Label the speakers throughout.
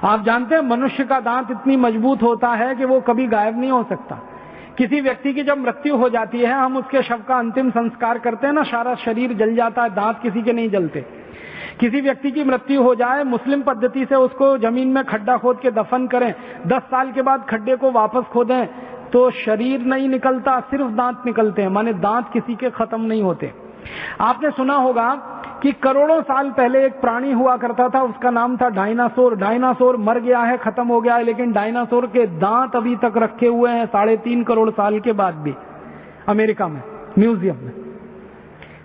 Speaker 1: आप जानते हैं मनुष्य का दांत इतनी मजबूत होता है कि वो कभी गायब नहीं हो सकता। किसी व्यक्ति की जब मृत्यु हो जाती है, हम उसके शव का अंतिम संस्कार करते हैं ना, सारा शरीर जल जाता है, दांत किसी के नहीं जलते। किसी व्यक्ति की मृत्यु हो जाए, मुस्लिम पद्धति से उसको जमीन में खड्डा खोद के दफन करें, 10 साल के बाद खड्डे को वापस खोदें तो शरीर नहीं निकलता, सिर्फ दांत निकलते हैं, माने दांत किसी के खत्म नहीं होते। आपने सुना होगा कि करोड़ों साल पहले एक प्राणी हुआ करता था, उसका नाम था डायनासोर। डायनासोर मर गया है, खत्म हो गया है, लेकिन डायनासोर के दांत अभी तक रखे हुए हैं 3.5 करोड़ साल के बाद भी अमेरिका में, म्यूजियम में।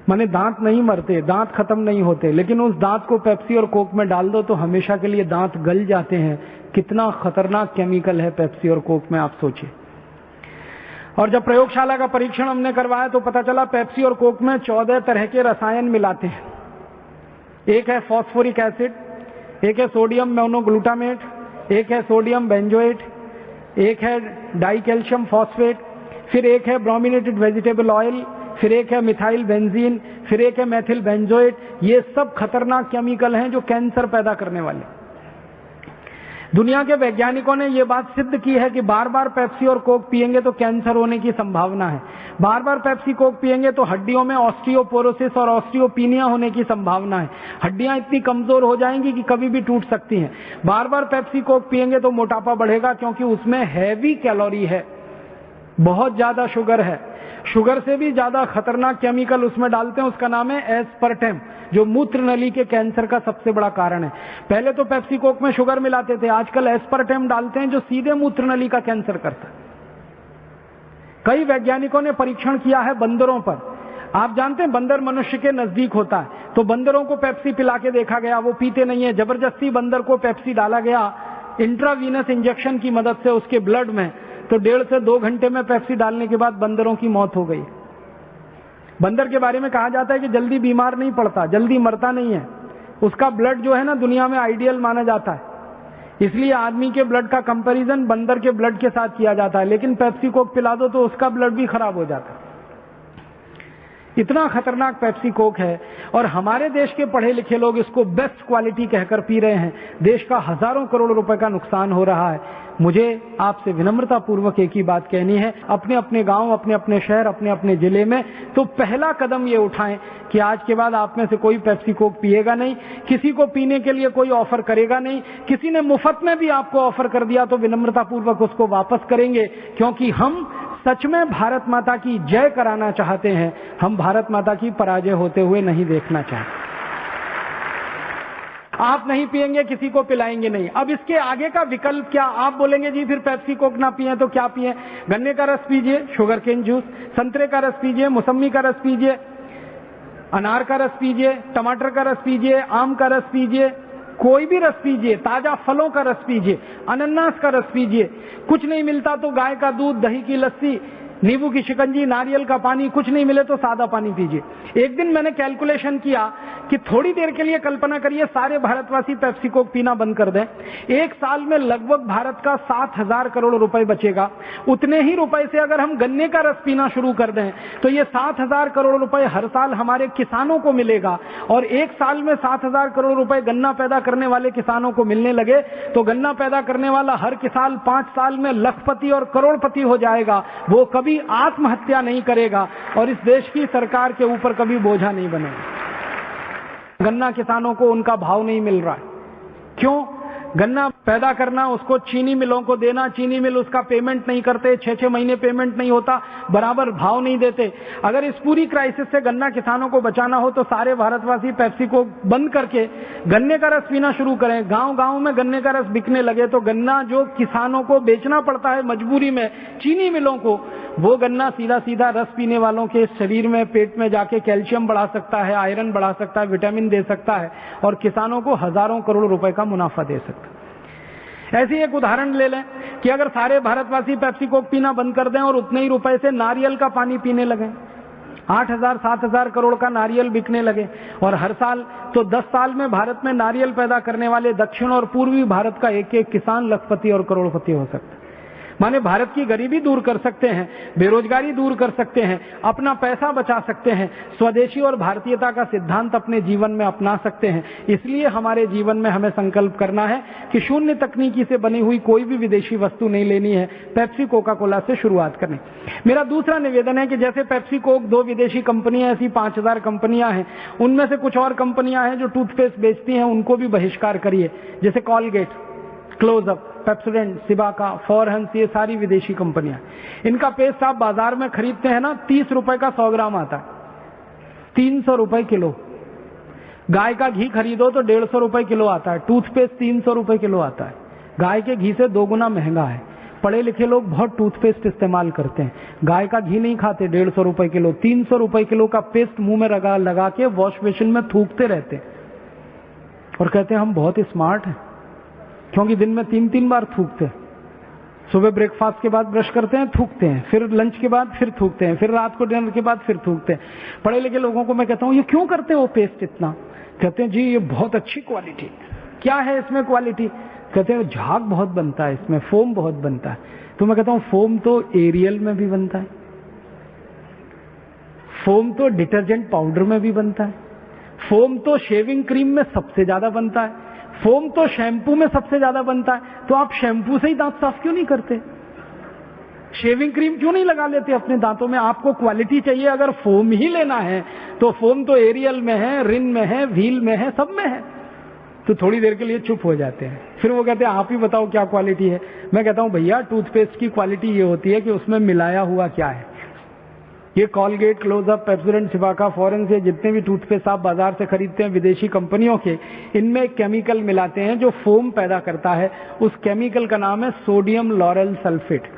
Speaker 1: माने दांत नहीं मरते, दांत खत्म नहीं होते, लेकिन उस दांत को पेप्सी और कोक में डाल दो तो हमेशा के लिए दांत गल जाते हैं। कितना खतरनाक केमिकल है पेप्सी और कोक में, आप सोचिए। और जब प्रयोगशाला का परीक्षण हमने करवाया तो पता चला पेप्सी और कोक में 14 तरह के रसायन मिलाते हैं। एक है फॉस्फोरिक एसिड, एक है सोडियम मोनोग्लूटामेट, एक है सोडियम बेंजोएट, एक है डाइकैल्शियम फॉस्फेट, फिर एक है ब्रोमिनेटेड वेजिटेबल ऑयल, फिर एक है मिथाइल बेंजीन, फिर एक है मेथिल बेंजोएट। ये सब खतरनाक केमिकल हैं जो कैंसर पैदा करने वाले। दुनिया के वैज्ञानिकों ने यह बात सिद्ध की है कि बार बार पेप्सी और कोक पिएंगे तो कैंसर होने की संभावना है। बार बार पेप्सी कोक पिएंगे तो हड्डियों में ऑस्टियोपोरोसिस और ऑस्टियोपीनिया होने की संभावना है। हड्डियां इतनी कमजोर हो जाएंगी कि कभी भी टूट सकती हैं। बार बार पेप्सी कोक पिएंगे तो मोटापा बढ़ेगा, क्योंकि उसमें हैवी कैलोरी है, बहुत ज्यादा शुगर है। शुगर से भी ज्यादा खतरनाक केमिकल उसमें डालते हैं, उसका नाम है एस्पर्टेम, जो मूत्र नली के कैंसर का सबसे बड़ा कारण है। पहले तो पेप्सी कोक में शुगर मिलाते थे, आजकल एस्पर्टेम डालते हैं जो सीधे मूत्र नली का कैंसर करता है। कई वैज्ञानिकों ने परीक्षण किया है बंदरों पर। आप जानते हैं बंदर मनुष्य के नजदीक होता है, तो बंदरों को पेप्सी पिला के देखा गया, वो पीते नहीं है। जबरदस्ती बंदर को पेप्सी डाला गया इंट्रावीनस इंजेक्शन की मदद से उसके ब्लड में, तो 1.5 से 2 घंटे में पेप्सी डालने के बाद बंदरों की मौत हो गई। बंदर के बारे में कहा जाता है कि जल्दी बीमार नहीं पड़ता, जल्दी मरता नहीं है। उसका ब्लड जो है ना दुनिया में आइडियल माना जाता है, इसलिए आदमी के ब्लड का कंपैरिजन बंदर के ब्लड के साथ किया जाता है। लेकिन पेप्सी कोक पिला दो तो उसका ब्लड भी खराब हो जाता है। इतना खतरनाक पेप्सी कोक है, और हमारे देश के पढ़े लिखे लोग इसको बेस्ट क्वालिटी कहकर पी रहे हैं। देश का हजारों करोड़ रुपए का नुकसान हो रहा है। मुझे आपसे विनम्रता पूर्वक एक ही बात कहनी है, अपने अपने गांव, अपने अपने शहर, अपने अपने जिले में तो पहला कदम ये उठाएं कि आज के बाद आप में से कोई पेप्सी कोक पिएगा नहीं, किसी को पीने के लिए कोई ऑफर करेगा नहीं। किसी ने मुफ्त में भी आपको ऑफर कर दिया तो विनम्रता पूर्वक उसको वापस करेंगे, क्योंकि हम सच में भारत माता की जय कराना चाहते हैं। हम भारत माता की पराजय होते हुए नहीं देखना चाहते। आप नहीं पिएंगे, किसी को पिलाएंगे नहीं। अब इसके आगे का विकल्प क्या? आप बोलेंगे जी फिर पेप्सी कोक ना पिए तो क्या पिए? गन्ने का रस पीजिए, शुगर केन जूस, संतरे का रस पीजिए, मौसम्मी का रस पीजिए, अनार का रस पीजिए, टमाटर का रस पीजिए, आम का रस पीजिए, कोई भी रस पीजिए, ताजा फलों का रस पीजिए, अनन्नास का रस पीजिए। कुछ नहीं मिलता तो गाय का दूध, दही की लस्सी, नींबू की शिकंजी, नारियल का पानी, कुछ नहीं मिले तो सादा पानी पीजिए। एक दिन मैंने कैलकुलेशन किया कि थोड़ी देर के लिए कल्पना करिए सारे भारतवासी पेप्सी कोक पीना बंद कर दें, एक साल में लगभग भारत का 7,000 करोड़ रुपए बचेगा। उतने ही रुपए से अगर हम गन्ने का रस पीना शुरू कर दें तो ये 7,000 करोड़ रुपए हर साल हमारे किसानों को मिलेगा, और एक साल में 7,000 करोड़ रुपए गन्ना पैदा करने वाले किसानों को मिलने लगे तो गन्ना पैदा करने वाला हर किसान 5 साल में लखपति और करोड़पति हो जाएगा। वो कभी आत्महत्या नहीं करेगा और इस देश की सरकार के ऊपर कभी बोझा नहीं बनेगा। गन्ना किसानों को उनका भाव नहीं मिल रहा है। क्यों? गन्ना पैदा करना, उसको चीनी मिलों को देना, चीनी मिल उसका पेमेंट नहीं करते, 6-6 महीने पेमेंट नहीं होता, बराबर भाव नहीं देते। अगर इस पूरी क्राइसिस से गन्ना किसानों को बचाना हो तो सारे भारतवासी पेप्सी को बंद करके गन्ने का रस पीना शुरू करें। गांव गांव में गन्ने का रस बिकने लगे तो गन्ना जो किसानों को बेचना पड़ता है मजबूरी में चीनी मिलों को, वो गन्ना सीधा सीधा रस पीने वालों के शरीर में, पेट में जाके कैल्शियम बढ़ा सकता है, आयरन बढ़ा सकता है, विटामिन दे सकता है और किसानों को हजारों करोड़ रुपए का मुनाफा दे सकता है। ऐसे एक उदाहरण ले लें कि अगर सारे भारतवासी पेप्सी कोक पीना बंद कर दें और उतने ही रुपए से नारियल का पानी पीने लगे, 8,000-7,000 करोड़ का नारियल बिकने लगे और हर साल, तो 10 साल में भारत में नारियल पैदा करने वाले दक्षिण और पूर्वी भारत का एक एक किसान लखपति और करोड़पति हो सकता है। माने भारत की गरीबी दूर कर सकते हैं, बेरोजगारी दूर कर सकते हैं, अपना पैसा बचा सकते हैं, स्वदेशी और भारतीयता का सिद्धांत अपने जीवन में अपना सकते हैं। इसलिए हमारे जीवन में हमें संकल्प करना है कि शून्य तकनीकी से बनी हुई कोई भी विदेशी वस्तु नहीं लेनी है, पेप्सी कोका कोला से शुरुआत करनी। मेरा दूसरा निवेदन है कि जैसे पेप्सी कोक 2 विदेशी कंपनियां, ऐसी 5000 कंपनियां हैं, उनमें से कुछ और कंपनियां हैं जो टूथपेस्ट बेचती हैं, उनको भी बहिष्कार करिए। जैसे Colgate, Closeup, Pepsodent, Cibaca, Forhans, ये सारी विदेशी कंपनियां। इनका पेस्ट आप बाजार में खरीदते हैं ना, 30 रुपए का 100 ग्राम आता है, 300 रुपए किलो। गाय का घी खरीदो तो 150 रुपए किलो आता है, टूथपेस्ट 300 रुपए किलो आता है। गाय के घी से 2 गुना महंगा है। पढ़े लिखे लोग बहुत टूथपेस्ट इस्तेमाल करते हैं, गाय का घी नहीं खाते। 150 रुपए किलो, 300 रुपए किलो का पेस्ट मुंह में लगा के वॉश बेसिन में थूकते रहते हैं और कहते हैं हम बहुत स्मार्ट हैं, क्योंकि दिन में 3-3 बार थूकते हैं। सुबह ब्रेकफास्ट के बाद ब्रश करते हैं, थूकते हैं, फिर लंच के बाद फिर थूकते हैं, फिर रात को डिनर के बाद फिर थूकते हैं। पढ़े लिखे लोगों को मैं कहता हूं ये क्यों करते हो पेस्ट इतना? कहते हैं जी ये बहुत अच्छी क्वालिटी। क्या है इसमें क्वालिटी? कहते हैं झाग बहुत बनता है इसमें, फोम बहुत बनता है। तो मैं कहता हूं फोम तो एरियल में भी बनता है, फोम तो डिटर्जेंट पाउडर में भी बनता है, फोम तो शेविंग क्रीम में सबसे ज्यादा बनता है, फोम तो शैम्पू में सबसे ज्यादा बनता है। तो आप शैम्पू से ही दांत साफ क्यों नहीं करते? शेविंग क्रीम क्यों नहीं लगा लेते अपने दांतों में? आपको क्वालिटी चाहिए, अगर फोम ही लेना है तो फोम तो एरियल में है, रिन में है, व्हील में है, सब में है। तो थोड़ी देर के लिए चुप हो जाते हैं, फिर वो कहते हैं आप ही बताओ क्या क्वालिटी है। मैं कहता हूं भैया टूथपेस्ट की क्वालिटी ये होती है कि उसमें मिलाया हुआ क्या है। ये कॉलगेट, क्लोजअप, पेप्सोडेंट, सिबाका, फॉरेंस, ये जितने भी टूथपेस्ट आप बाजार से खरीदते हैं विदेशी कंपनियों के, इनमें एक केमिकल मिलाते हैं जो फोम पैदा करता है। उस केमिकल का नाम है सोडियम लॉरेल सल्फेट।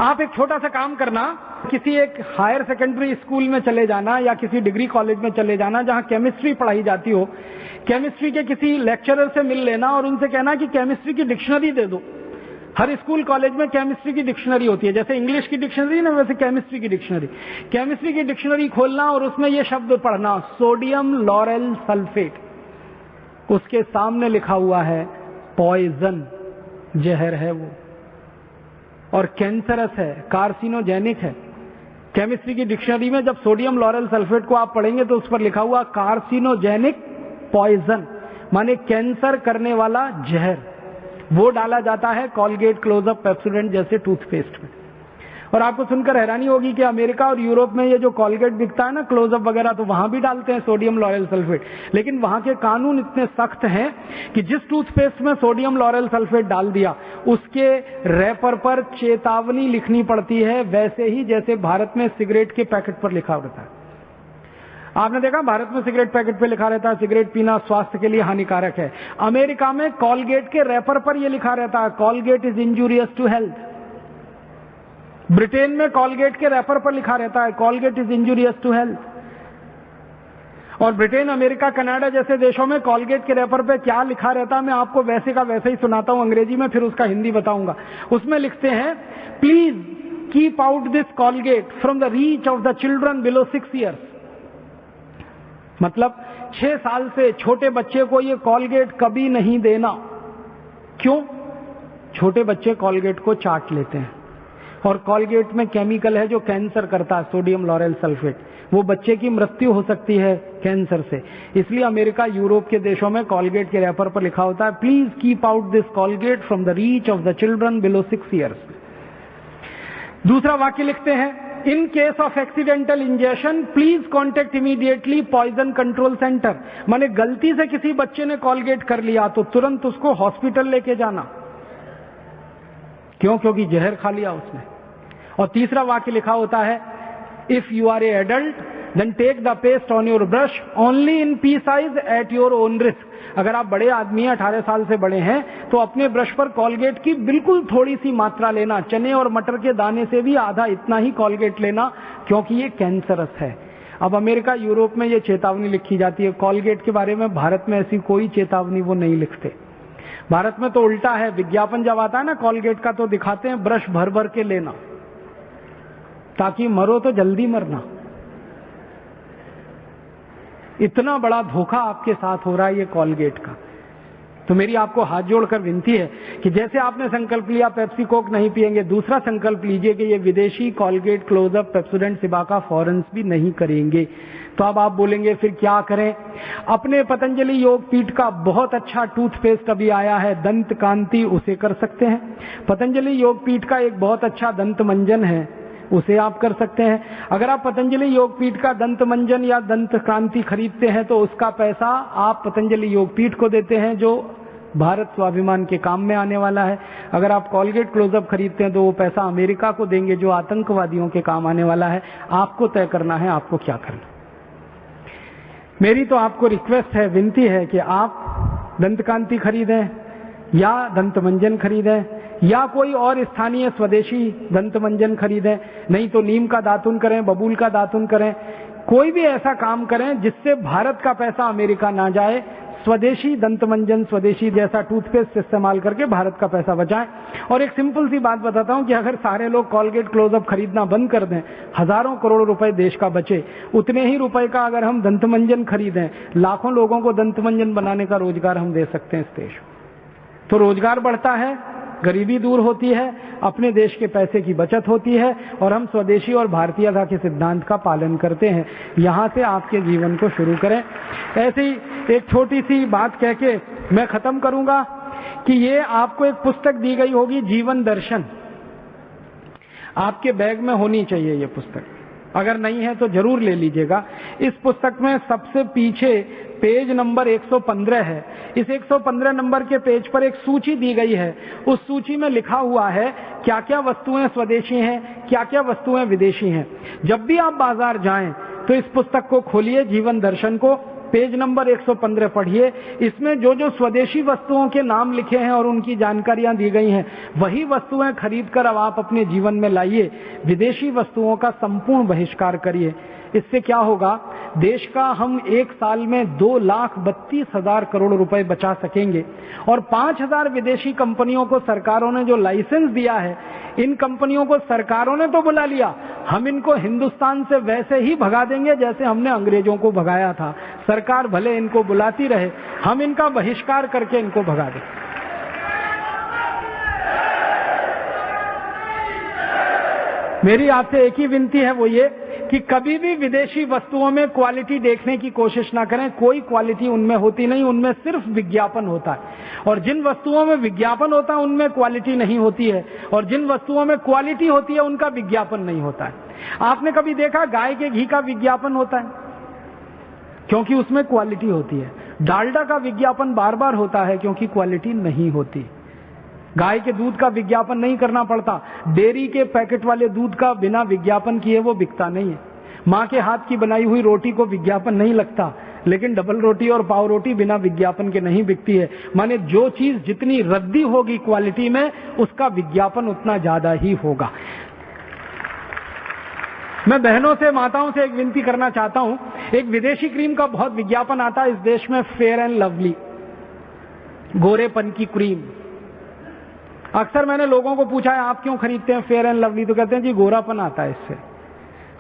Speaker 1: आप एक छोटा सा काम करना, किसी एक हायर सेकेंडरी स्कूल में चले जाना या किसी डिग्री कॉलेज में चले जाना जहां केमिस्ट्री पढ़ाई जाती हो, केमिस्ट्री के किसी लेक्चरर से मिल लेना और उनसे कहना कि केमिस्ट्री की डिक्शनरी दे दो। हर स्कूल कॉलेज में केमिस्ट्री की डिक्शनरी होती है, जैसे इंग्लिश की डिक्शनरी ना, वैसे केमिस्ट्री की डिक्शनरी। केमिस्ट्री की डिक्शनरी खोलना और उसमें यह शब्द पढ़ना, सोडियम लॉरेल सल्फेट। उसके सामने लिखा हुआ है पॉइजन, जहर है वो, और कैंसरस है, कार्सिनोजेनिक है। केमिस्ट्री की डिक्शनरी में जब सोडियम लॉरेल सल्फेट को आप पढ़ेंगे तो उस पर लिखा हुआ कार्सिनोजेनिक पॉइजन, माने कैंसर करने वाला जहर, वो डाला जाता है कॉलगेट, क्लोजअप, पेप्सोडेंट जैसे टूथपेस्ट में। और आपको सुनकर हैरानी होगी कि अमेरिका और यूरोप में ये जो कॉलगेट बिकता है ना, क्लोजअप वगैरह, तो वहां भी डालते हैं सोडियम लॉरेल सल्फेट। लेकिन वहां के कानून इतने सख्त हैं कि जिस टूथपेस्ट में सोडियम लॉरेल सल्फेट डाल दिया उसके रैपर पर चेतावनी लिखनी पड़ती है, वैसे ही जैसे भारत में सिगरेट के पैकेट पर लिखा रहता है। आपने देखा भारत में सिगरेट पैकेट पे लिखा रहता है सिगरेट पीना स्वास्थ्य के लिए हानिकारक है। अमेरिका में कॉलगेट के रैपर पर यह लिखा रहता है Colgate is injurious to health. Britain में कॉलगेट के रैपर पर लिखा रहता है Colgate is injurious to health. और ब्रिटेन, अमेरिका, कनाडा जैसे देशों में कॉलगेट के रैपर पे क्या लिखा रहता है मैं आपको वैसे का वैसे ही सुनाता हूं अंग्रेजी में, फिर उसका हिंदी बताऊंगा। उसमें लिखते हैं please keep out this Colgate from the reach of the children below 6 years. मतलब 6 साल से छोटे बच्चे को ये कॉलगेट कभी नहीं देना। क्यों? छोटे बच्चे कॉलगेट को चाट लेते हैं और कॉलगेट में केमिकल है जो कैंसर करता है, सोडियम लॉरेल सल्फेट। वो बच्चे की मृत्यु हो सकती है कैंसर से। इसलिए अमेरिका, यूरोप के देशों में कॉलगेट के रैपर पर लिखा होता है please keep out this Colgate from the reach of the children below 6 years. दूसरा वाक्य लिखते हैं in case of accidental injection please contact immediately poison control centre. माने गलती से किसी बच्चे ने कॉलगेट कर लिया तो तुरंत उसको हॉस्पिटल लेके जाना। क्यों? क्योंकि जहर खा लिया उसने। और तीसरा वाक्य लिखा होता है if you are a adult then take the paste on your brush only in pea size at your own risk. अगर आप बड़े आदमी हैं, 18 साल से बड़े हैं, तो अपने ब्रश पर कॉलगेट की बिल्कुल थोड़ी सी मात्रा लेना। चने और मटर के दाने से भी आधा इतना ही कॉलगेट लेना, क्योंकि ये कैंसरस है। अब अमेरिका, यूरोप में ये चेतावनी लिखी जाती है। कॉलगेट के बारे में भारत में ऐसी कोई चेतावनी वो नहीं लिखते। भारत में तो उल्टा है, विज्ञापन जब आता है ना कॉलगेट का तो दिखाते हैं ब्रश भर भर के लेना, ताकि मरो तो जल्दी मरना। इतना बड़ा धोखा आपके साथ हो रहा है ये कॉलगेट का। तो मेरी आपको हाथ जोड़कर विनती है कि जैसे आपने संकल्प लिया पेप्सी कोक नहीं पिएंगे, दूसरा संकल्प लीजिए कि ये विदेशी कोलगेट, क्लोजअप, पेप्सोडेंट, सिबाका, फॉरेंस भी नहीं करेंगे। तो अब आप बोलेंगे फिर क्या करें? अपने पतंजलि योग पीठ का बहुत अच्छा टूथपेस्ट अभी आया है, दंत कांति, उसे कर सकते हैं। पतंजलि योग पीठ का एक बहुत अच्छा दंत मंजन है, उसे आप कर सकते हैं। अगर आप पतंजलि योग पीठ का दंत मंजन या दंत क्रांति खरीदते हैं तो उसका पैसा आप पतंजलि योग पीठ को देते हैं, जो भारत स्वाभिमान के काम में आने वाला है। अगर आप कोलगेट क्लोजअप खरीदते हैं तो वो पैसा अमेरिका को देंगे, जो आतंकवादियों के काम आने वाला है। आपको तय करना है आपको क्या करना। मेरी तो आपको रिक्वेस्ट है, विनती है कि आप दंत कांति खरीदें या दंत मंजन खरीदें या कोई और स्थानीय स्वदेशी दंत मंजन खरीदें, नहीं तो नीम का दातुन करें, बबूल का दातुन करें, कोई भी ऐसा काम करें जिससे भारत का पैसा अमेरिका ना जाए। स्वदेशी दंत मंजन, स्वदेशी जैसा टूथपेस्ट इस्तेमाल करके भारत का पैसा बचाएं। और एक सिंपल सी बात बताता हूं कि अगर सारे लोग कोलगेट क्लोजअप खरीदना बंद कर दें, हजारों करोड़ रुपए देश का बचे। उतने ही रुपए का अगर हम दंत मंजन खरीदें, लाखों लोगों को दंत मंजन बनाने का रोजगार हम दे सकते हैं इस देश। तो रोजगार बढ़ता है, गरीबी दूर होती है, अपने देश के पैसे की बचत होती है और हम स्वदेशी और भारतीयता के सिद्धांत का पालन करते हैं। यहां से आपके जीवन को शुरू करें। ऐसे ही एक छोटी सी बात कह के मैं खत्म करूंगा कि ये आपको एक पुस्तक दी गई होगी, जीवन दर्शन। आपके बैग में होनी चाहिए ये पुस्तक, अगर नहीं है तो जरूर ले लीजिएगा। इस पुस्तक में सबसे पीछे पेज नंबर 115 है। इस 115 नंबर के पेज पर एक सूची दी गई है। उस सूची में लिखा हुआ है क्या क्या वस्तुएं स्वदेशी हैं, क्या क्या वस्तुएं विदेशी हैं। जब भी आप बाजार जाएं तो इस पुस्तक को खोलिए, जीवन दर्शन को, पेज नंबर 115 पढ़िए। इसमें जो जो स्वदेशी वस्तुओं के नाम लिखे हैं और उनकी जानकारियां दी गई हैं, वही वस्तुएं खरीदकर अब आप अपने जीवन में लाइए। विदेशी वस्तुओं का संपूर्ण बहिष्कार करिए। इससे क्या होगा, देश का हम एक साल में 2,32,000 करोड़ रुपए बचा सकेंगे। और 5,000 विदेशी कंपनियों को सरकारों ने जो लाइसेंस दिया है, इन कंपनियों को सरकारों ने तो बुला लिया, हम इनको हिंदुस्तान से वैसे ही भगा देंगे जैसे हमने अंग्रेजों को भगाया था। सरकार भले इनको बुलाती रहे, हम इनका बहिष्कार करके इनको भगा दें। मेरी आपसे एक ही विनती है, वो ये कि कभी भी विदेशी वस्तुओं में क्वालिटी देखने की कोशिश ना करें। कोई क्वालिटी उनमें होती नहीं, उनमें सिर्फ विज्ञापन होता है। और जिन वस्तुओं में विज्ञापन होता है उनमें क्वालिटी नहीं होती है, और जिन वस्तुओं में क्वालिटी होती है उनका विज्ञापन नहीं होता है। आपने कभी देखा गाय के घी का विज्ञापन होता है? क्योंकि उसमें क्वालिटी होती है। डालडा का विज्ञापन बार बार होता है क्योंकि क्वालिटी नहीं होती। गाय के दूध का विज्ञापन नहीं करना पड़ता। डेयरी के पैकेट वाले दूध का बिना विज्ञापन किए वो बिकता नहीं है। माँ के हाथ की बनाई हुई रोटी को विज्ञापन नहीं लगता, लेकिन डबल रोटी और पाव रोटी बिना विज्ञापन के नहीं बिकती है। माने जो चीज जितनी रद्दी होगी क्वालिटी में, उसका विज्ञापन उतना ज्यादा ही होगा। मैं बहनों से, माताओं से एक विनती करना चाहता हूं। एक विदेशी क्रीम का बहुत विज्ञापन आता है इस देश में, फेयर एंड लवली, गोरेपन की क्रीम। अक्सर मैंने लोगों को पूछा है आप क्यों खरीदते हैं फेयर एंड लवली, तो कहते हैं जी गोरापन आता है इससे।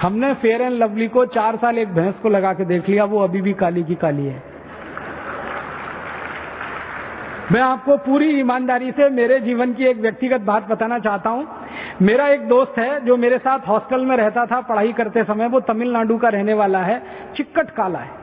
Speaker 1: हमने फेयर एंड लवली को 4 साल एक भैंस को लगा के देख लिया, वो अभी भी काली की काली है। मैं आपको पूरी ईमानदारी से मेरे जीवन की एक व्यक्तिगत बात बताना चाहता हूं। मेरा एक दोस्त है जो मेरे साथ हॉस्टल में रहता था पढ़ाई करते समय, वो तमिलनाडु का रहने वाला है, चिक्कट काला है।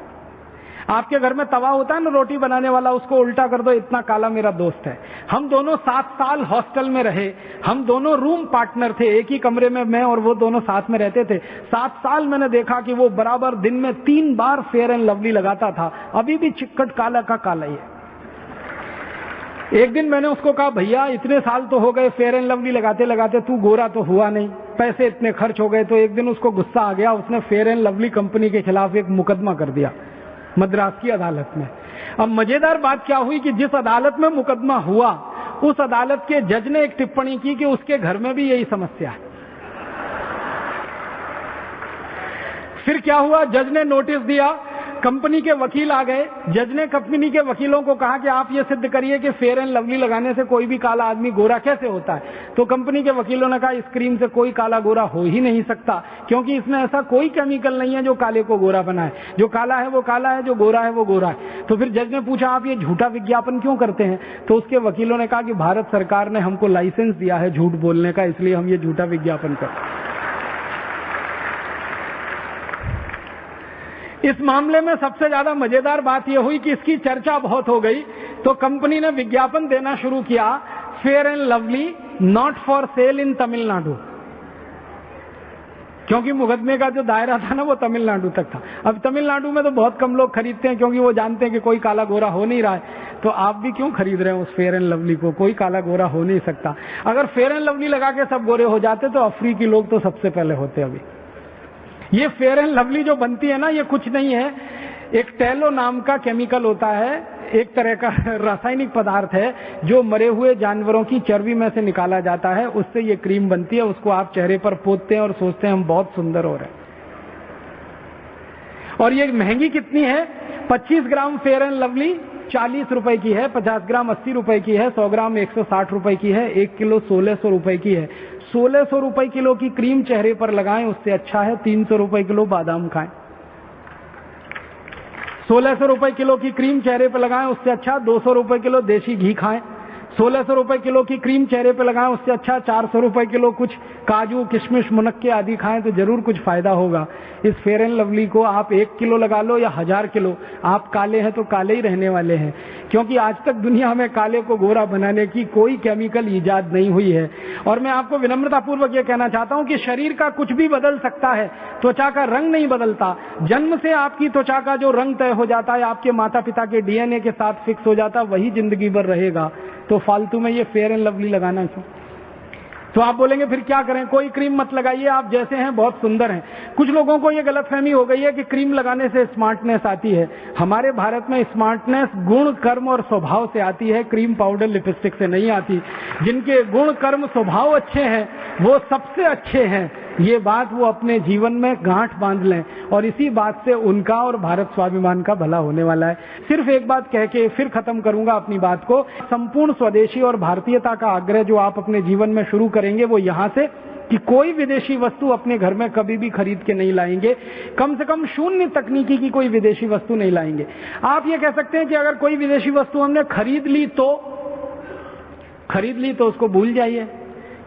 Speaker 1: आपके घर में तवा होता है ना रोटी बनाने वाला, उसको उल्टा कर दो, इतना काला मेरा दोस्त है। हम दोनों 7 साल हॉस्टल में रहे, हम दोनों रूम पार्टनर थे, एक ही कमरे में मैं और वो दोनों साथ में रहते थे। 7 साल मैंने देखा कि वो बराबर दिन में 3 बार फेयर एंड लवली लगाता था, अभी भी चिक्कट काला का काला ही है। एक दिन मैंने उसको कहा, भैया इतने साल तो हो गए फेयर एंड लवली लगाते लगाते, तू गोरा तो हुआ नहीं, पैसे इतने खर्च हो गए। तो एक दिन उसको गुस्सा आ गया, उसने फेयर एंड लवली कंपनी के खिलाफ एक मुकदमा कर दिया मद्रास की अदालत में। अब मजेदार बात क्या हुई कि जिस अदालत में मुकदमा हुआ, उस अदालत के जज ने एक टिप्पणी की कि उसके घर में भी यही समस्या है। फिर क्या हुआ, जज ने नोटिस दिया, कंपनी के वकील आ गए। जज ने कंपनी के वकीलों को कहा कि आप ये सिद्ध करिए कि फेयर एंड लवली लगाने से कोई भी काला आदमी गोरा कैसे होता है। तो कंपनी के वकीलों ने कहा इस क्रीम से कोई काला गोरा हो ही नहीं सकता, क्योंकि इसमें ऐसा कोई केमिकल नहीं है जो काले को गोरा बनाए। जो काला है वो काला है, जो गोरा है वो गोरा है। तो फिर जज ने पूछा आप ये झूठा विज्ञापन क्यों करते हैं? तो उसके वकीलों ने कहा कि भारत सरकार ने हमको लाइसेंस दिया है झूठ बोलने का, इसलिए हम ये झूठा विज्ञापन करते हैं। इस मामले में सबसे ज्यादा मजेदार बात यह हुई कि इसकी चर्चा बहुत हो गई, तो कंपनी ने विज्ञापन देना शुरू किया, Fair and Lovely not for sale in Tamil Nadu, क्योंकि मुकदमे का जो दायरा था ना वो तमिलनाडु तक था। अब तमिलनाडु में तो बहुत कम लोग खरीदते हैं, क्योंकि वो जानते हैं कि कोई काला गोरा हो नहीं रहा है। तो आप भी क्यों खरीद रहे हैं उस फेयर एंड लवली को? कोई काला गोरा हो नहीं सकता। अगर फेयर एंड लवली लगा के सब गोरे हो जाते तो अफ्रीकी लोग तो सबसे पहले होते। अभी ये फेयर एंड लवली जो बनती है ना, ये कुछ नहीं है, एक टैलो नाम का केमिकल होता है, एक तरह का रासायनिक पदार्थ है जो मरे हुए जानवरों की चर्बी में से निकाला जाता है, उससे ये क्रीम बनती है। उसको आप चेहरे पर पोतते हैं और सोचते हैं हम बहुत सुंदर हो रहे हैं। और ये महंगी कितनी है? 25 ग्राम फेयर एंड लवली 40 रुपए की है, 50 ग्राम 80 रुपए की है, 100 ग्राम 160 रुपए की है, 1 किलो 1600 रुपए की है। 1600 रुपए किलो की क्रीम चेहरे पर लगाएं, उससे अच्छा है 300 रुपए किलो बादाम खाएं। 1600 रुपए किलो की क्रीम चेहरे पर लगाएं, उससे अच्छा 200 रुपए किलो देसी घी खाएं। 1600 रुपए किलो की क्रीम चेहरे पर लगाएं, उससे अच्छा 400 रुपए किलो कुछ काजू किशमिश मुनक्के आदि खाएं, तो जरूर कुछ फायदा होगा। इस फेयर एंड लवली को आप 1 किलो लगा लो या 1000 किलो, आप काले हैं तो काले ही रहने वाले हैं, क्योंकि आज तक दुनिया में काले को गोरा बनाने की कोई केमिकल ईजाद नहीं हुई है। और मैं आपको विनम्रतापूर्वक यह कहना चाहता हूं कि शरीर का कुछ भी बदल सकता है, त्वचा का रंग नहीं बदलता। जन्म से आपकी त्वचा का जो रंग तय हो जाता है, आपके माता पिता के डीएनए के साथ फिक्स हो जाता, वही जिंदगी भर रहेगा। तो फालतू में ये फेयर एंड लवली लगाना क्यों? तो आप बोलेंगे फिर क्या करें? कोई क्रीम मत लगाइए, आप जैसे हैं बहुत सुंदर हैं। कुछ लोगों को ये गलतफहमी हो गई है कि क्रीम लगाने से स्मार्टनेस आती है। हमारे भारत में स्मार्टनेस गुण कर्म और स्वभाव से आती है, क्रीम पाउडर लिपस्टिक से नहीं आती। जिनके गुण कर्म स्वभाव अच्छे हैं वो सबसे अच्छे हैं, ये बात वो अपने जीवन में गांठ बांध लें, और इसी बात से उनका और भारत स्वाभिमान का भला होने वाला है। सिर्फ एक बात कह के फिर खत्म करूंगा अपनी बात को। संपूर्ण स्वदेशी और भारतीयता का आग्रह जो आप अपने जीवन में शुरू करेंगे वो यहां से कि कोई विदेशी वस्तु अपने घर में कभी भी खरीद के नहीं लाएंगे, कम से कम शून्य तकनीकी की कोई विदेशी वस्तु नहीं लाएंगे। आप ये कह सकते हैं कि अगर कोई विदेशी वस्तु हमने खरीद ली तो उसको भूल जाइए,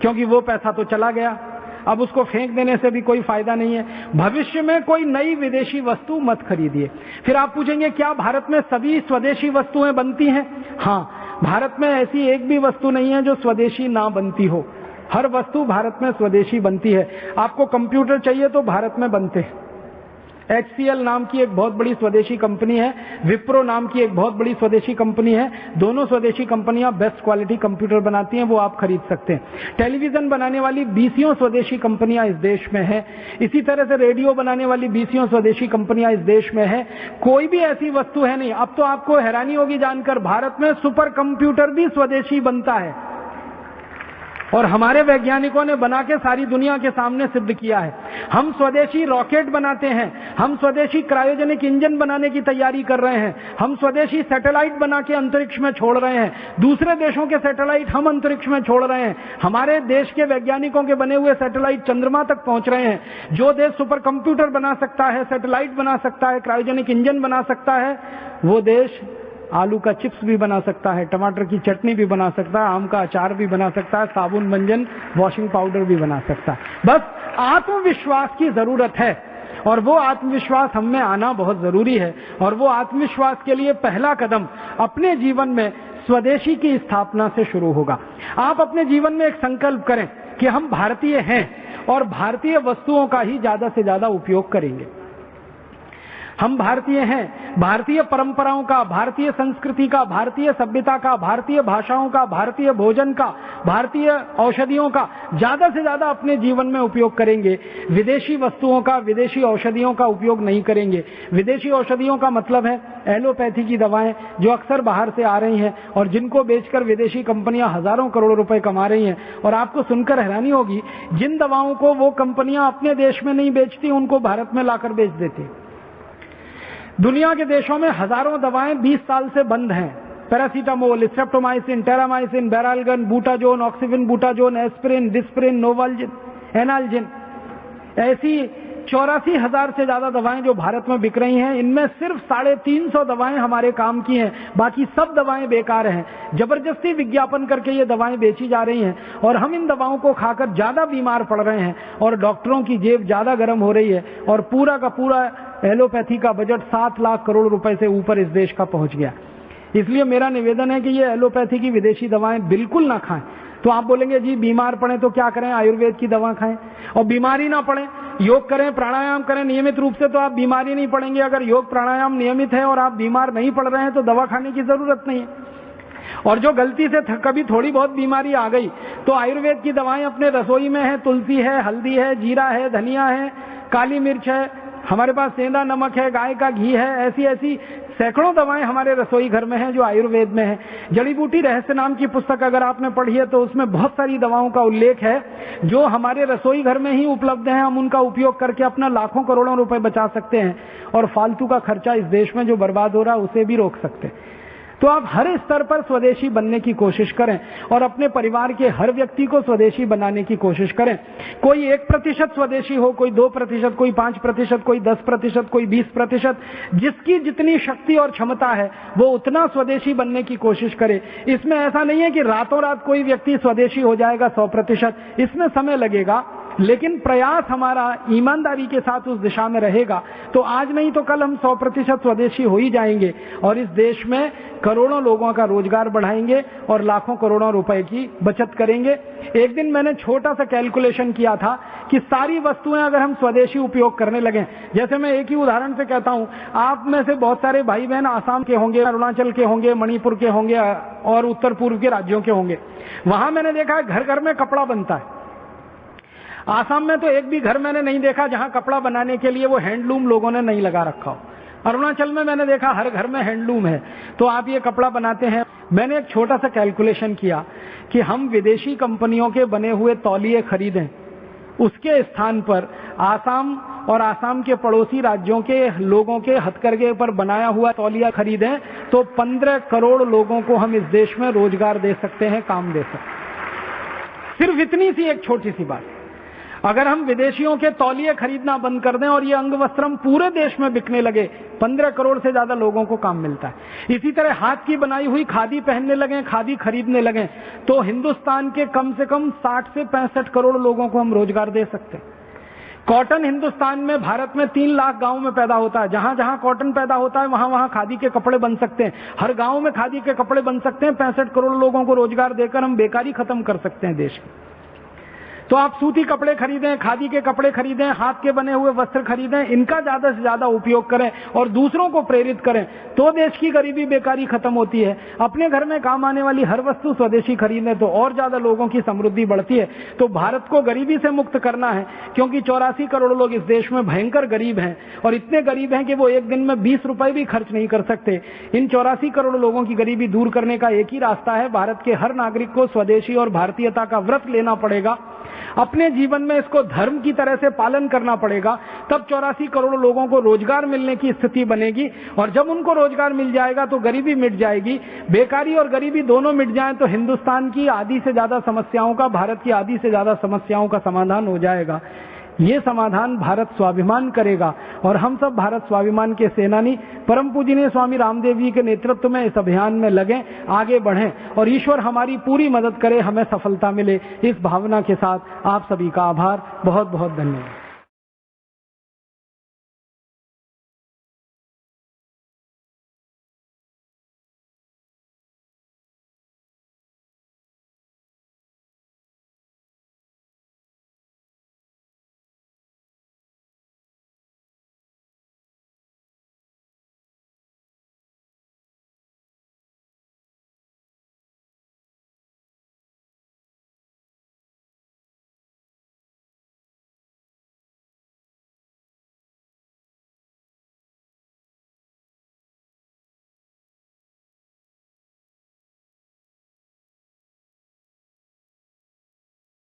Speaker 1: क्योंकि वो पैसा तो चला गया, अब उसको फेंक देने से भी कोई फायदा नहीं है। भविष्य में कोई नई विदेशी वस्तु मत खरीदिए। फिर आप पूछेंगे क्या भारत में सभी स्वदेशी वस्तुएं बनती हैं? हाँ, भारत में ऐसी एक भी वस्तु नहीं है जो स्वदेशी ना बनती हो। हर वस्तु भारत में स्वदेशी बनती है। आपको कंप्यूटर चाहिए तो भारत में बनते हैं। HCL नाम की एक बहुत बड़ी स्वदेशी कंपनी है, विप्रो नाम की एक बहुत बड़ी स्वदेशी कंपनी है। दोनों स्वदेशी कंपनियां बेस्ट क्वालिटी कंप्यूटर बनाती हैं, वो आप खरीद सकते हैं। टेलीविजन बनाने वाली 20 स्वदेशी कंपनियां इस देश में हैं। इसी तरह से रेडियो बनाने वाली 20 स्वदेशी कंपनियां इस देश में हैं। कोई भी ऐसी वस्तु है नहीं। अब तो आपको हैरानी होगी जानकर, भारत में सुपर कंप्यूटर भी स्वदेशी बनता है, और हमारे वैज्ञानिकों ने बना के सारी दुनिया के सामने सिद्ध किया है। हम स्वदेशी रॉकेट बनाते हैं, हम स्वदेशी क्रायोजेनिक इंजन बनाने की तैयारी कर रहे हैं, हम स्वदेशी सैटेलाइट बना के अंतरिक्ष में छोड़ रहे हैं। दूसरे देशों के सैटेलाइट हम अंतरिक्ष में छोड़ रहे हैं। हमारे देश के वैज्ञानिकों के बने हुए सैटेलाइट चंद्रमा तक पहुंच रहे हैं। जो देश सुपर कंप्यूटर बना सकता है, सैटेलाइट बना सकता है, क्रायोजेनिक इंजन बना सकता है, वो देश आलू का चिप्स भी बना सकता है, टमाटर की चटनी भी बना सकता है, आम का अचार भी बना सकता है, साबुन मंजन वॉशिंग पाउडर भी बना सकता है। बस आत्मविश्वास की जरूरत है, और वो आत्मविश्वास हम में आना बहुत जरूरी है। और वो आत्मविश्वास के लिए पहला कदम अपने जीवन में स्वदेशी की स्थापना से शुरू होगा। आप अपने जीवन में एक संकल्प करें कि हम भारतीय हैं और भारतीय वस्तुओं का ही ज्यादा से ज्यादा उपयोग करेंगे। हम भारतीय हैं, भारतीय परंपराओं का, भारतीय संस्कृति का, भारतीय सभ्यता का, भारतीय भाषाओं का, भारतीय भोजन का, भारतीय औषधियों का ज्यादा से ज्यादा अपने जीवन में उपयोग करेंगे। विदेशी वस्तुओं का, विदेशी औषधियों का उपयोग नहीं करेंगे। विदेशी औषधियों का मतलब है एलोपैथी की दवाएं जो अक्सर बाहर से आ रही हैं और जिनको बेचकर विदेशी कंपनियां हजारों करोड़ रुपए कमा रही हैं। और आपको सुनकर हैरानी होगी, जिन दवाओं को वो कंपनियां अपने देश में नहीं बेचती उनको भारत में लाकर बेच देती। दुनिया के देशों में हजारों दवाएं 20 साल से बंद हैं। Paracetamol, streptomycin, terramycin, baralgan, butazone, oxyvin, butazone, aspirin, disprin, novalgin, analgin, ऐसी 84,000 से ज्यादा दवाएं जो भारत में बिक रही हैं, इनमें सिर्फ 350 दवाएं हमारे काम की हैं, बाकी सब दवाएं बेकार हैं। जबरदस्ती विज्ञापन करके ये दवाएं बेची जा रही हैं और हम इन दवाओं को खाकर ज्यादा बीमार पड़ रहे हैं और डॉक्टरों की जेब ज्यादा गर्म हो रही है और पूरा का पूरा एलोपैथी का बजट 7 लाख करोड़ रुपए से ऊपर इस देश का पहुंच गया। इसलिए मेरा निवेदन है कि ये एलोपैथी की विदेशी दवाएं बिल्कुल ना खाएं। तो आप बोलेंगे जी बीमार पड़े तो क्या करें, आयुर्वेद की दवा खाएं। और बीमारी ना पड़े, योग करें, प्राणायाम करें नियमित रूप से, तो आप बीमारी नहीं पड़ेंगे। अगर योग प्राणायाम नियमित है और आप बीमार नहीं पड़ रहे हैं तो दवा खाने की जरूरत नहीं है। और जो गलती से कभी थोड़ी बहुत बीमारी आ गई तो आयुर्वेद की दवाएं अपने रसोई में है, तुलसी है, हल्दी है, जीरा है, धनिया है, काली मिर्च है, हमारे पास सेंधा नमक है, गाय का घी है, ऐसी ऐसी सैकड़ों दवाएं हमारे रसोई घर में हैं जो आयुर्वेद में है। जड़ी बूटी रहस्य नाम की पुस्तक अगर आपने पढ़ी है तो उसमें बहुत सारी दवाओं का उल्लेख है जो हमारे रसोई घर में ही उपलब्ध है। हम उनका उपयोग करके अपना लाखों करोड़ों रुपए बचा सकते हैं और फालतू का खर्चा इस देश में जो बर्बाद हो रहा है उसे भी रोक सकते हैं। तो आप हर स्तर पर स्वदेशी बनने की कोशिश करें और अपने परिवार के हर व्यक्ति को स्वदेशी बनाने की कोशिश करें। कोई 1% स्वदेशी हो, कोई 2%, कोई 5%, कोई 10%, कोई 20%, जिसकी जितनी शक्ति और क्षमता है वो उतना स्वदेशी बनने की कोशिश करे। इसमें ऐसा नहीं है कि रातों रात कोई व्यक्ति स्वदेशी हो जाएगा 100%, इसमें समय लगेगा, लेकिन प्रयास हमारा ईमानदारी के साथ उस दिशा में रहेगा तो आज नहीं तो कल हम 100% स्वदेशी हो ही जाएंगे और इस देश में करोड़ों लोगों का रोजगार बढ़ाएंगे और लाखों करोड़ों रुपए की बचत करेंगे। एक दिन मैंने छोटा सा कैलकुलेशन किया था कि सारी वस्तुएं अगर हम स्वदेशी उपयोग करने लगे, जैसे मैं एक ही उदाहरण से कहता हूं, आप में से बहुत सारे भाई बहन आसाम के होंगे, अरुणाचल के होंगे, मणिपुर के होंगे और उत्तर पूर्व के राज्यों के होंगे। वहां मैंने देखा है घर घर में कपड़ा बनता है। आसाम में तो एक भी घर मैंने नहीं देखा जहां कपड़ा बनाने के लिए वो हैंडलूम लोगों ने नहीं लगा रखा हो। अरुणाचल में मैंने देखा हर घर में हैंडलूम है, तो आप ये कपड़ा बनाते हैं। मैंने एक छोटा सा कैलकुलेशन किया कि हम विदेशी कंपनियों के बने हुए तौलिए खरीदें, उसके स्थान पर आसाम और आसाम के पड़ोसी राज्यों के लोगों के हथकरघे पर बनाया हुआ तौलिया खरीदें तो 15 करोड़ लोगों को हम इस देश में रोजगार दे सकते हैं, काम दे सकते हैं। सिर्फ इतनी सी एक छोटी सी बात। अगर हम विदेशियों के तौलिए खरीदना बंद कर दें और ये अंग वस्त्रम पूरे देश में बिकने लगे, 15 करोड़ से ज्यादा लोगों को काम मिलता है। इसी तरह हाथ की बनाई हुई खादी पहनने लगे, खादी खरीदने लगे तो हिंदुस्तान के कम से कम 60 से 65 करोड़ लोगों को हम रोजगार दे सकते हैं। कॉटन हिंदुस्तान में, भारत में 3 लाख गांव में पैदा होता है। जहां जहां कॉटन पैदा होता है वहां वहां खादी के कपड़े बन सकते हैं। हर गांव में खादी के कपड़े बन सकते हैं। 65 करोड़ लोगों को रोजगार देकर हम बेकारी खत्म कर सकते हैं देश की। तो आप सूती कपड़े खरीदें, खादी के कपड़े खरीदें, हाथ के बने हुए वस्त्र खरीदें, इनका ज्यादा से ज्यादा उपयोग करें और दूसरों को प्रेरित करें तो देश की गरीबी बेकारी खत्म होती है। अपने घर में काम आने वाली हर वस्तु स्वदेशी खरीदें तो और ज्यादा लोगों की समृद्धि बढ़ती है। तो भारत को गरीबी से मुक्त करना है, क्योंकि 84 करोड़ लोग इस देश में भयंकर गरीब हैं और इतने गरीब हैं कि वो एक दिन में 20 रुपए भी खर्च नहीं कर सकते। इन 84 करोड़ लोगों की गरीबी दूर करने का एक ही रास्ता है, भारत के हर नागरिक को स्वदेशी और भारतीयता का व्रत लेना पड़ेगा, अपने जीवन में इसको धर्म की तरह से पालन करना पड़ेगा। तब 84 करोड़ लोगों को रोजगार मिलने की स्थिति बनेगी और जब उनको रोजगार मिल जाएगा तो गरीबी मिट जाएगी। बेकारी और गरीबी दोनों मिट जाएं तो हिंदुस्तान की आधी से ज्यादा समस्याओं का, भारत की आधी से ज्यादा समस्याओं का समाधान हो जाएगा। ये समाधान भारत स्वाभिमान करेगा और हम सब भारत स्वाभिमान के सेनानी परम पूजनीय स्वामी रामदेव जी के नेतृत्व में इस अभियान में लगें, आगे बढ़ें और ईश्वर हमारी पूरी मदद करे, हमें सफलता मिले। इस भावना के साथ आप सभी का आभार, बहुत बहुत धन्यवाद।